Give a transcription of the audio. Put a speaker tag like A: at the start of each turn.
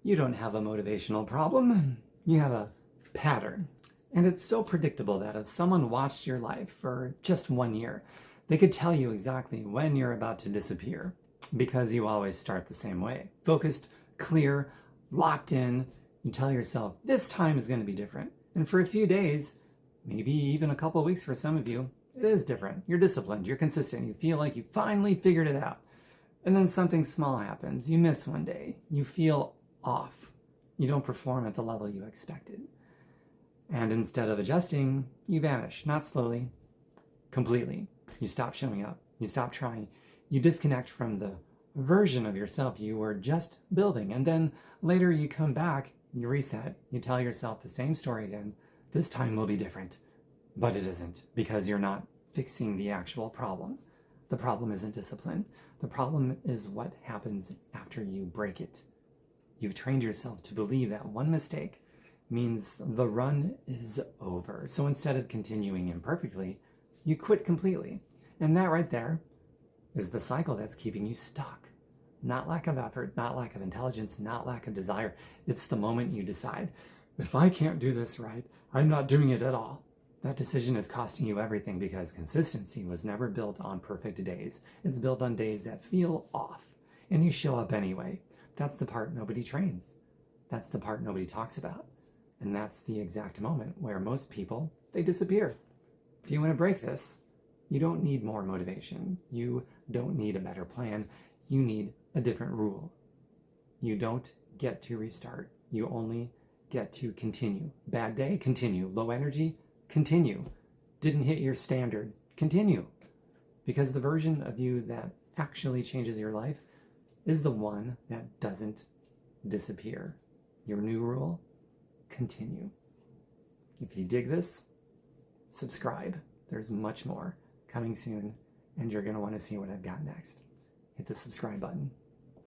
A: You don't have a motivational problem. You have a pattern. And it's so predictable that if someone watched your life for just 1 year, they could tell you exactly when you're about to disappear because you always start the same way. Focused, clear, locked in. You tell yourself, this time is going to be different. And for a few days, maybe even a couple of weeks for some of you, it is different. You're disciplined, you're consistent, you feel like you finally figured it out. And then something small happens. You miss one day. You feel off. You don't perform at the level you expected. And instead of adjusting, you vanish. Not slowly, completely. You stop showing up. You stop trying. You disconnect from the version of yourself you were just building. And then later you come back, you reset. You tell yourself the same story again. This time will be different. But it isn't, because you're not fixing the actual problem. The problem isn't discipline. The problem is what happens after you break it. You've trained yourself to believe that one mistake means the run is over. So instead of continuing imperfectly, you quit completely. And that right there is the cycle that's keeping you stuck. Not lack of effort, not lack of intelligence, not lack of desire. It's the moment you decide, if I can't do this right, I'm not doing it at all. That decision is costing you everything because consistency was never built on perfect days. It's built on days that feel off, and you show up anyway. That's the part nobody trains. That's the part nobody talks about. And that's the exact moment where most people, they disappear. If you want to break this, you don't need more motivation. You don't need a better plan. You need a different rule. You don't get to restart. You only get to continue. Bad day, continue. Low energy, continue. Didn't hit your standard, continue. Because the version of you that actually changes your life is the one that doesn't disappear. Your new rule, continue. If you dig this, subscribe. There's much more coming soon, and you're going to want to see what I've got next. Hit the subscribe button.